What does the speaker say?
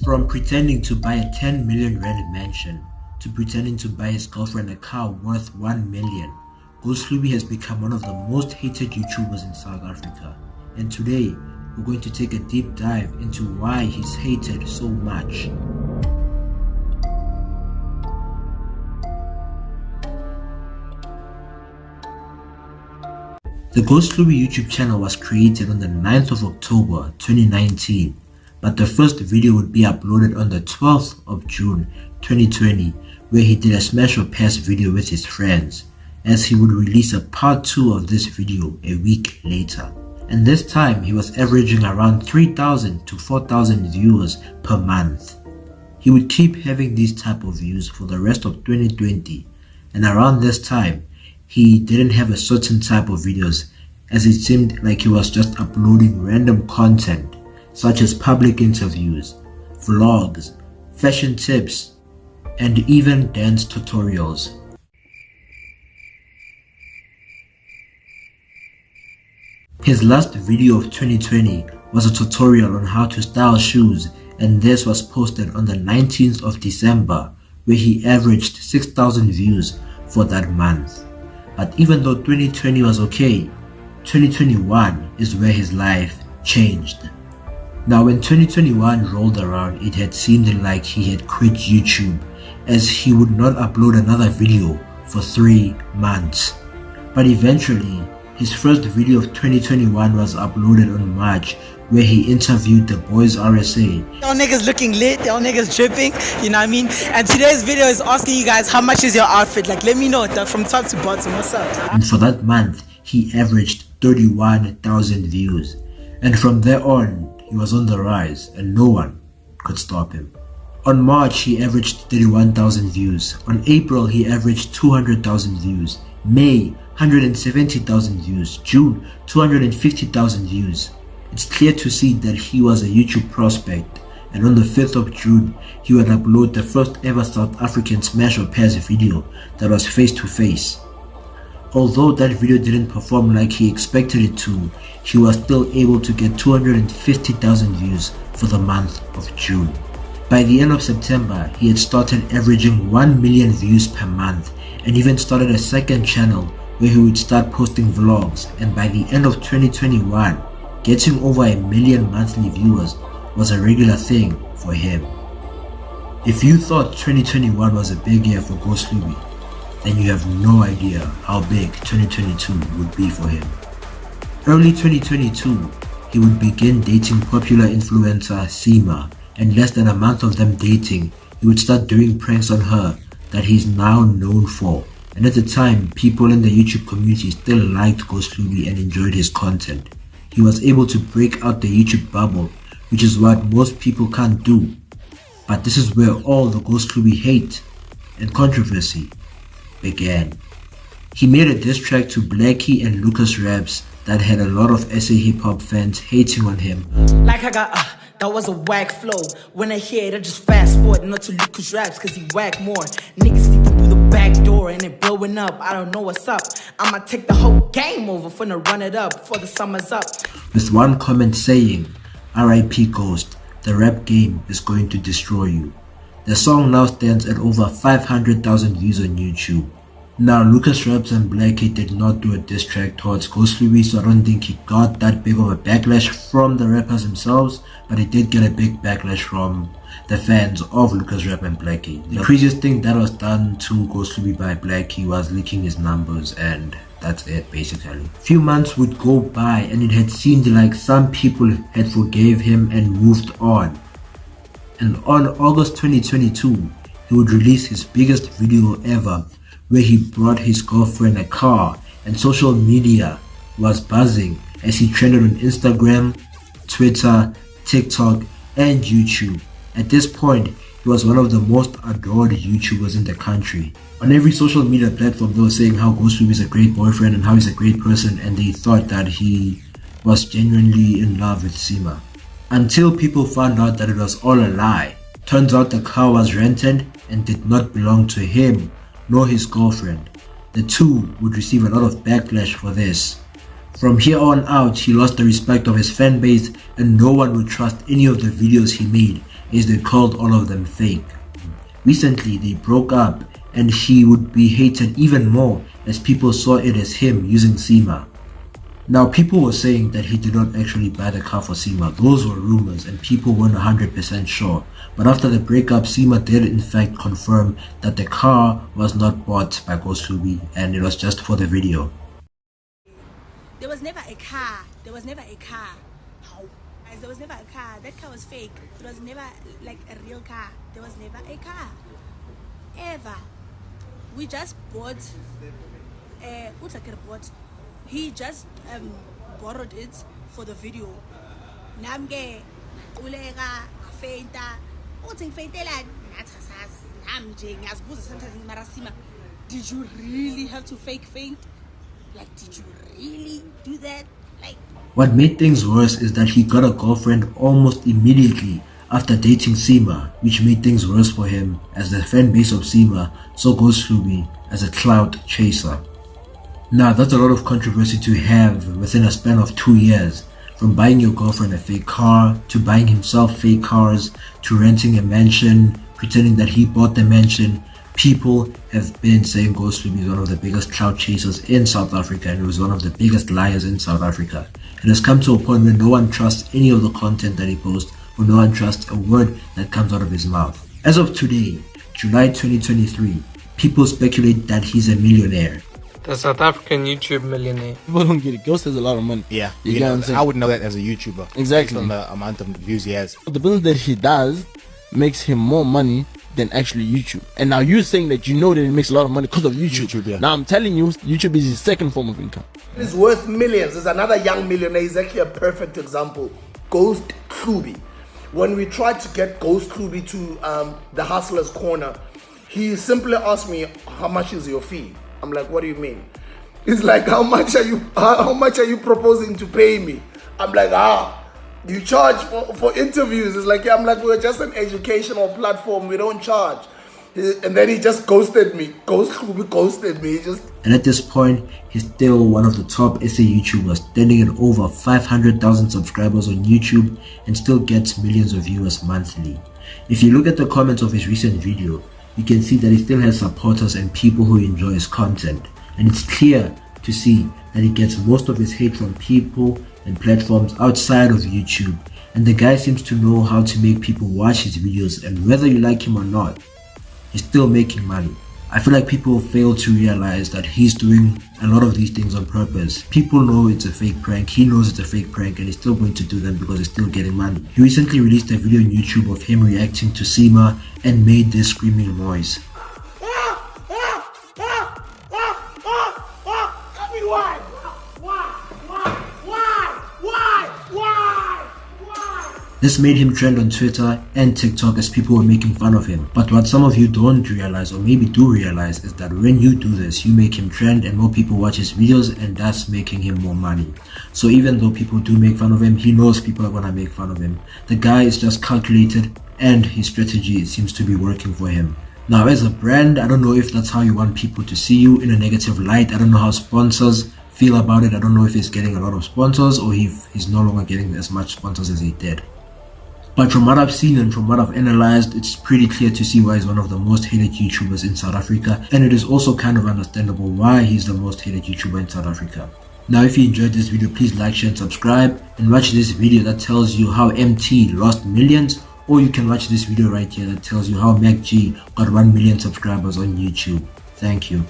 From pretending to buy a 10 million rand mansion to pretending to buy his girlfriend a car worth 1 million, Hlubi has become one of the most hated YouTubers in South Africa. And today, we're going to take a deep dive into why he's hated so much. The Hlubi YouTube channel was created on the 9th of October 2019, but the first video would be uploaded on the 12th of June 2020, where he did a smash or pass video with his friends, as he would release a part 2 of this video a week later. And this time he was averaging around 3,000 to 4,000 viewers per month. He would keep having these type of views for the rest of 2020, and around this time he didn't have a certain type of videos, as it seemed like he was just uploading random content such as public interviews, vlogs, fashion tips, and even dance tutorials. His last video of 2020 was a tutorial on how to style shoes, and this was posted on the 19th of December, where he averaged 6,000 views for that month. But even though 2020 was okay, 2021 is where his life changed. Now when 2021 rolled around, it had seemed like he had quit YouTube, as he would not upload another video for 3 months. But eventually, his first video of 2021 was uploaded on March, where he interviewed the Boys RSA. Y'all niggas looking lit, y'all niggas dripping, you know what I mean? And today's video is asking you guys, how much is your outfit? Like, let me know from top to bottom, what's up? And for that month, he averaged 31,000 views. And from there on, he was on the rise and no one could stop him. On March, he averaged 31,000 views. On April, he averaged 200,000 views. May, 170,000 views. June, 250,000 views. It's clear to see that he was a YouTube prospect, and on the 5th of June, he would upload the first ever South African smash or pass video that was face to face. Although that video didn't perform like he expected it to, he was still able to get 250,000 views for the month of June. By the end of September, he had started averaging 1 million views per month, and even started a second channel where he would start posting vlogs, and by the end of 2021, getting over 1 million monthly viewers was a regular thing for him. If you thought 2021 was a big year for Hlubi, then you have no idea how big 2022 would be for him. Early 2022, he would begin dating popular influencer Seemah, and less than a month of them dating, he would start doing pranks on her that he's now known for. And at the time, people in the YouTube community still liked Hlubi and enjoyed his content. He was able to break out the YouTube bubble, which is what most people can't do. But this is where all the Hlubi hate and controversy began. He made a diss track to Blackie and Lucas Raps that had a lot of SA hip hop fans hating on him. Like I got, that was a whack flow. When I hear it, I just fast forward, not to Lucas Raps, cause he whack more. Niggas sleeping through the back door and it blowing up. I don't know what's up. I'ma take the whole game over, finna run it up before the summer's up. With one comment saying, RIP Ghost, the rap game is going to destroy you. The song now stands at over 500,000 views on YouTube. Now Lucas Raps and Blackie did not do a diss track towards Hlubi, so I don't think he got that big of a backlash from the rappers themselves, but he did get a big backlash from the fans of Lucas Rap and Blackie. The craziest thing that was done to Hlubi by Blackie was leaking his numbers, and that's it basically. Few months would go by and it had seemed like some people had forgave him and moved on. And on August 2022, he would release his biggest video ever, where he brought his girlfriend a car, and social media was buzzing as he trended on Instagram, Twitter, TikTok, and YouTube. At this point, he was one of the most adored YouTubers in the country. On every social media platform, they were saying how Hlubi is a great boyfriend and how he's a great person, and they thought that he was genuinely in love with Seemah. Until people found out that it was all a lie. Turns out the car was rented and did not belong to him nor his girlfriend. The two would receive a lot of backlash for this. From here on out, he lost the respect of his fan base and no one would trust any of the videos he made, is they called all of them fake. Recently, they broke up and he would be hated even more as people saw it as him using Seemah. Now, people were saying that he did not actually buy the car for Seemah. Those were rumors and people weren't 100% sure. But after the breakup, Seemah did in fact confirm that the car was not bought by Hlubi and it was just for the video. There was never a car. There was never a car. How? Guys, there was never a car. That car was fake. It was never like a real car. There was never a car. Ever. We just bought he just borrowed it for the video. Namge ulega fainta. Did you really have to fake faint? Like, did you really do that? Like, what made things worse is that he got a girlfriend almost immediately after dating Seemah, which made things worse for him as the fan base of Seemah saw Hlubi as a clout chaser. Now, that's a lot of controversy to have within a span of 2 years, from buying your girlfriend a fake car, to buying himself fake cars, to renting a mansion, pretending that he bought the mansion. People have been saying Hlubi is one of the biggest clout chasers in South Africa and he was one of the biggest liars in South Africa. It has come to a point where no one trusts any of the content that he posts, or no one trusts a word that comes out of his mouth. As of today, July 2023, people speculate that he's a millionaire. The South African YouTube millionaire. People don't get it. Ghost has a lot of money. Yeah, you know what I'm saying? I would know that as a YouTuber. Exactly. Based on the amount of views he has. The business that he does makes him more money than actually YouTube. And now you're saying that you know that he makes a lot of money because of YouTube. Yeah. Now I'm telling you, YouTube is his second form of income. He's worth millions. There's another young millionaire. He's actually a perfect example. Hlubi. When we tried to get Hlubi to the Hustler's Corner, he simply asked me, "How much is your fee?" I'm like, "What do you mean?" He's like, how much are you proposing to pay me? I'm like, you charge for interviews. It's like, yeah, I'm like, we're just an educational platform. We don't charge. And then he just ghosted me. Hlubi ghosted me. And at this point, he's still one of the top SA YouTubers, standing at over 500,000 subscribers on YouTube and still gets millions of viewers monthly. If you look at the comments of his recent video, you can see that he still has supporters and people who enjoy his content. And it's clear to see that he gets most of his hate from people and platforms outside of YouTube. And the guy seems to know how to make people watch his videos, and whether you like him or not, he's still making money. I feel like people fail to realize that he's doing a lot of these things on purpose. People know it's a fake prank, he knows it's a fake prank, and he's still going to do them because he's still getting money. He recently released a video on YouTube of him reacting to Seemah and made this screaming noise. This made him trend on Twitter and TikTok as people were making fun of him. But what some of you don't realize, or maybe do realize, is that when you do this, you make him trend and more people watch his videos, and that's making him more money. So even though people do make fun of him, he knows people are gonna make fun of him. The guy is just calculated and his strategy seems to be working for him. Now, as a brand, I don't know if that's how you want people to see you, in a negative light. I don't know how sponsors feel about it. I don't know if he's getting a lot of sponsors or if he's no longer getting as much sponsors as he did. But from what I've seen and from what I've analyzed, it's pretty clear to see why he's one of the most hated YouTubers in South Africa. And it is also kind of understandable why he's the most hated YouTuber in South Africa. Now, if you enjoyed this video, please like, share and subscribe. And watch this video that tells you how MT lost millions. Or you can watch this video right here that tells you how MacG got 1 million subscribers on YouTube. Thank you.